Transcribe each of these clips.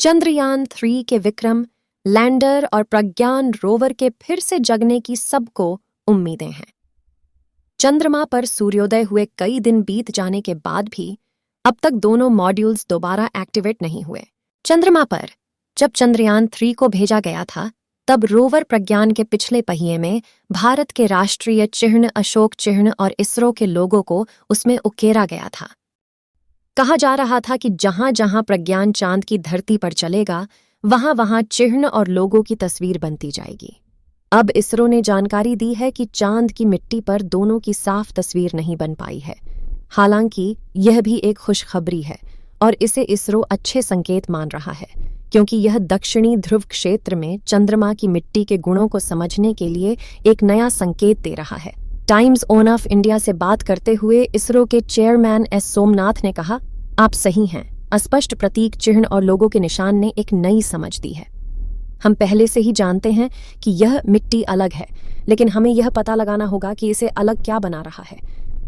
चंद्रयान-3 के विक्रम लैंडर और प्रज्ञान रोवर के फिर से जगने की सबको उम्मीदें हैं। चंद्रमा पर सूर्योदय हुए कई दिन बीत जाने के बाद भी अब तक दोनों मॉड्यूल्स दोबारा एक्टिवेट नहीं हुए। चंद्रमा पर जब चंद्रयान-3 को भेजा गया था, तब रोवर प्रज्ञान के पिछले पहिए में भारत के राष्ट्रीय चिह्न अशोक चिह्न और इसरो के लोगों को उसमें उकेरा गया था। कहा जा रहा था कि जहां जहां प्रज्ञान चांद की धरती पर चलेगा, वहां वहां चिह्न और लोगों की तस्वीर बनती जाएगी। अब इसरो ने जानकारी दी है कि चांद की मिट्टी पर दोनों की साफ तस्वीर नहीं बन पाई है। हालांकि यह भी एक खुशखबरी है और इसे इसरो अच्छे संकेत मान रहा है, क्योंकि यह दक्षिणी ध्रुव क्षेत्र में चंद्रमा की मिट्टी के गुणों को समझने के लिए एक नया संकेत दे रहा है। टाइम्स ऑन ऑफ इंडिया से बात करते हुए इसरो के चेयरमैन एस सोमनाथ ने कहा, आप सही हैं, अस्पष्ट प्रतीक चिह्न और लोगों के निशान ने एक नई समझ दी है। हम पहले से ही जानते हैं कि यह मिट्टी अलग है, लेकिन हमें यह पता लगाना होगा कि इसे अलग क्या बना रहा है।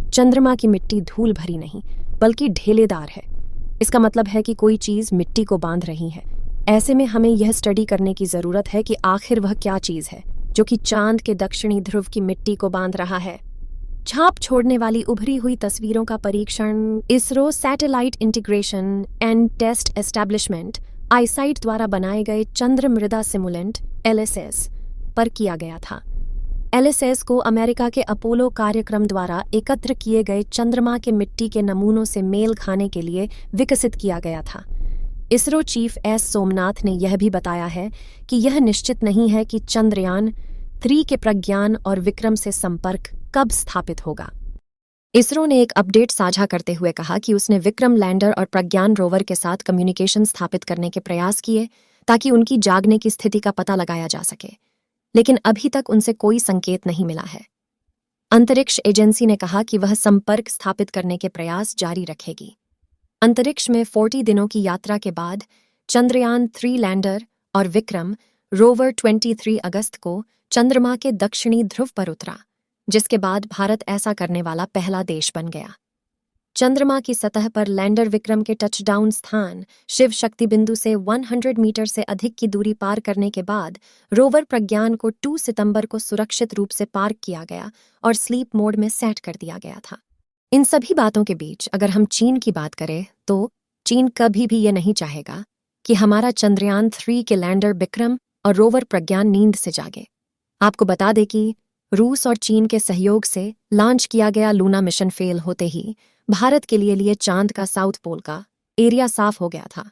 चंद्रमा की मिट्टी धूल भरी नहीं, बल्कि ढेलेदार है। इसका मतलब है कि कोई चीज मिट्टी को बांध रही है। ऐसे में हमें यह स्टडी करने की जरूरत है कि आखिर वह क्या चीज है जो कि चांद के दक्षिणी ध्रुव की मिट्टी को बांध रहा है। छाप छोड़ने वाली उभरी हुई तस्वीरों का परीक्षण ISRO satellite integration and test establishment ISITE द्वारा बनाए गए चंद्र मृदा सिमुलेंट LSS पर किया गया था। LSS को अमेरिका के अपोलो कार्यक्रम द्वारा एकत्र किए गए चंद्रमा के मिट्टी के नमूनों से मेल खाने के लिए विकसित किया गया था। इसरो चीफ एस सोमनाथ ने यह भी बताया है कि यह निश्चित नहीं है कि चंद्रयान-3 के प्रज्ञान और विक्रम से संपर्क कब स्थापित होगा। इसरो ने एक अपडेट साझा करते हुए कहा कि उसने विक्रम लैंडर और प्रज्ञान रोवर के साथ कम्युनिकेशन स्थापित करने के प्रयास किए ताकि उनकी जागने की स्थिति का पता लगाया जा सके, लेकिन अभी तक उनसे कोई संकेत नहीं मिला है। अंतरिक्ष एजेंसी ने कहा कि वह संपर्क स्थापित करने के प्रयास जारी रखेगी। अंतरिक्ष में 40 दिनों की यात्रा के बाद चंद्रयान-3 लैंडर और विक्रम रोवर 23 अगस्त को चंद्रमा के दक्षिणी ध्रुव पर उतरा, जिसके बाद भारत ऐसा करने वाला पहला देश बन गया। चंद्रमा की सतह पर लैंडर विक्रम के टचडाउन स्थान शिव शक्ति बिंदु से 100 मीटर से अधिक की दूरी पार करने के बाद रोवर प्रज्ञान को 2 सितंबर को सुरक्षित रूप से पार्क किया गया और स्लीप मोड में सेट कर दिया गया था। इन सभी बातों के बीच अगर हम चीन की बात करें तो चीन कभी भी ये नहीं चाहेगा कि हमारा चंद्रयान-3 के लैंडर विक्रम और रोवर प्रज्ञान नींद से जागे। आपको बता दें कि रूस और चीन के सहयोग से लॉन्च किया गया लूना मिशन फेल होते ही भारत के लिए चांद का साउथ पोल का एरिया साफ हो गया था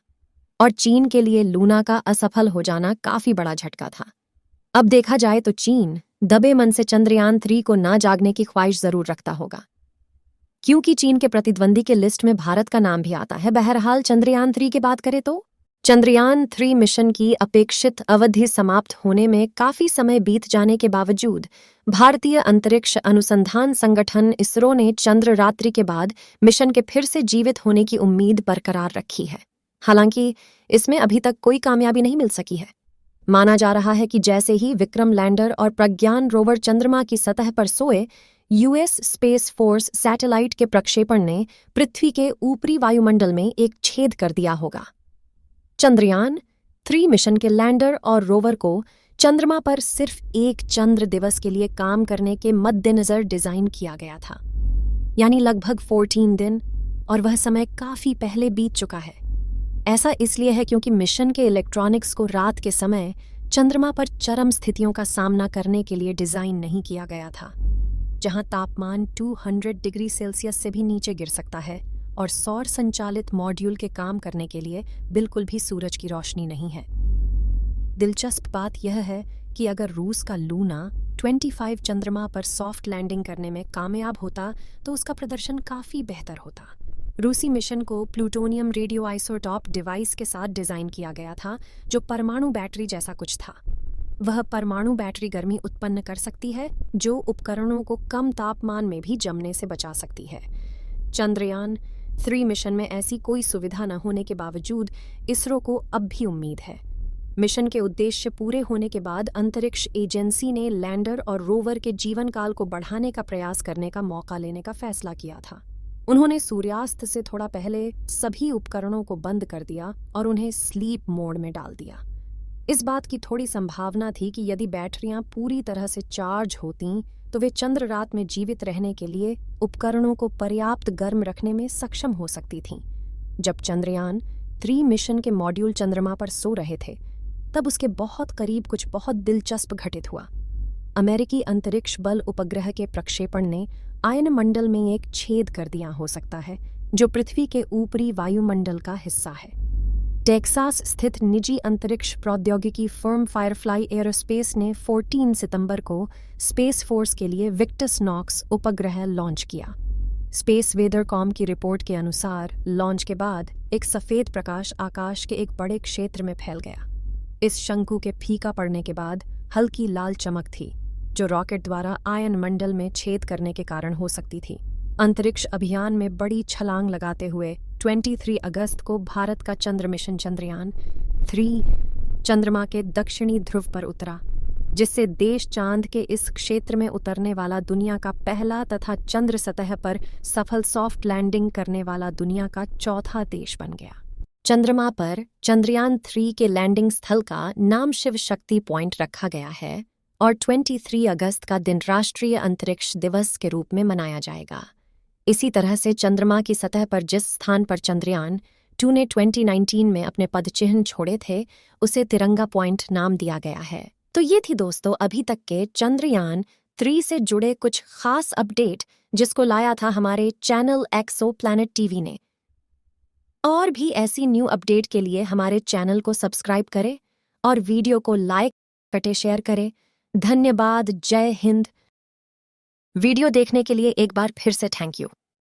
और चीन के लिए लूना का असफल हो जाना काफी बड़ा झटका था। अब देखा जाए तो चीन दबे मन से चंद्रयान-3 को ना जागने की ख्वाहिश जरूर रखता होगा, क्योंकि चीन के प्रतिद्वंदी के लिस्ट में भारत का नाम भी आता है। बहरहाल चंद्रयान-3 की बात करें तो चंद्रयान-3 मिशन की अपेक्षित अवधि समाप्त होने में काफी समय बीत जाने के बावजूद भारतीय अंतरिक्ष अनुसंधान संगठन इसरो ने चंद्र रात्रि के बाद मिशन के फिर से जीवित होने की उम्मीद बरकरार रखी है। हालांकि इसमें अभी तक कोई कामयाबी नहीं मिल सकी है। माना जा रहा है कि जैसे ही विक्रम लैंडर और प्रज्ञान रोवर चंद्रमा की सतह पर सोए, US स्पेस फोर्स सैटेलाइट के प्रक्षेपण ने पृथ्वी के ऊपरी वायुमंडल में एक छेद कर दिया होगा। चंद्रयान-3 मिशन के लैंडर और रोवर को चंद्रमा पर सिर्फ एक चंद्र दिवस के लिए काम करने के मद्देनजर डिजाइन किया गया था, यानी लगभग 14 दिन, और वह समय काफी पहले बीत चुका है। ऐसा इसलिए है क्योंकि मिशन के इलेक्ट्रॉनिक्स को रात के समय चंद्रमा पर चरम स्थितियों का सामना करने के लिए डिजाइन नहीं किया गया था, जहां तापमान 200 डिग्री सेल्सियस से भी नीचे गिर सकता है और सौर संचालित मॉड्यूल के काम करने के लिए बिल्कुल भी सूरज की रोशनी नहीं है। दिलचस्प बात यह है कि अगर रूस का लूना 25 चंद्रमा पर सॉफ्ट लैंडिंग करने में कामयाब होता तो उसका प्रदर्शन काफी बेहतर होता। रूसी मिशन को प्लूटोनियम रेडियो आइसोटॉप डिवाइस के साथ डिजाइन किया गया था, जो परमाणु बैटरी जैसा कुछ था। वह परमाणु बैटरी गर्मी उत्पन्न कर सकती है, जो उपकरणों को कम तापमान में भी जमने से बचा सकती है। चंद्रयान-3 मिशन में ऐसी कोई सुविधा न होने के बावजूद इसरो को अब भी उम्मीद है। मिशन के उद्देश्य पूरे होने के बाद अंतरिक्ष एजेंसी ने लैंडर और रोवर के जीवन काल को बढ़ाने का प्रयास करने का मौका लेने का फैसला किया था। उन्होंने सूर्यास्त से थोड़ा पहले सभी उपकरणों को बंद कर दिया और उन्हें स्लीप मोड में डाल दिया। इस बात की थोड़ी संभावना थी कि यदि बैटरियां पूरी तरह से चार्ज होतीं तो वे चंद्र रात में जीवित रहने के लिए उपकरणों को पर्याप्त गर्म रखने में सक्षम हो सकती थीं। जब चंद्रयान 3 मिशन के मॉड्यूल चंद्रमा पर सो रहे थे, तब उसके बहुत करीब कुछ बहुत दिलचस्प घटित हुआ। अमेरिकी अंतरिक्ष बल उपग्रह के प्रक्षेपण ने आयनमंडल में एक छेद कर दिया हो सकता है, जो पृथ्वी के ऊपरी वायुमंडल का हिस्सा है। टेक्सास स्थित निजी अंतरिक्ष प्रौद्योगिकी फर्म फायरफ्लाई एरोस्पेस ने 14 सितंबर को स्पेस फोर्स के लिए विक्टस नॉक्स उपग्रह लॉन्च किया। स्पेस वेदरकॉम की रिपोर्ट के अनुसार लॉन्च के बाद एक सफेद प्रकाश आकाश के एक बड़े क्षेत्र में फैल गया। इस शंकु के फीका पड़ने के बाद हल्की लाल चमक थी, जो रॉकेट द्वारा आयन मंडल में छेद करने के कारण हो सकती थी। अंतरिक्ष अभियान में बड़ी छलांग लगाते हुए 23 अगस्त को भारत का चंद्र मिशन चंद्रयान 3 चंद्रमा के दक्षिणी ध्रुव पर उतरा, जिससे देश चांद के इस क्षेत्र में उतरने वाला दुनिया का पहला तथा चंद्र सतह पर सफल सॉफ्ट लैंडिंग करने वाला दुनिया का चौथा देश बन गया। चंद्रमा पर चंद्रयान 3 के लैंडिंग स्थल का नाम शिव शक्ति पॉइंट रखा गया है और 23 अगस्त का दिन राष्ट्रीय अंतरिक्ष दिवस के रूप में मनाया जाएगा। इसी तरह से चंद्रमा की सतह पर जिस स्थान पर चंद्रयान 2 ने 2019 में अपने पदचिह्न छोड़े थे, उसे तिरंगा पॉइंट नाम दिया गया है। तो ये थी दोस्तों अभी तक के चंद्रयान 3 से जुड़े कुछ खास अपडेट, जिसको लाया था हमारे चैनल एक्सो प्लैनेट टीवी ने। और भी ऐसी न्यू अपडेट के लिए हमारे चैनल को सब्सक्राइब करें और वीडियो को लाइक करें, शेयर करें। धन्यवाद। जय हिंद। वीडियो देखने के लिए एक बार फिर से थैंक यू।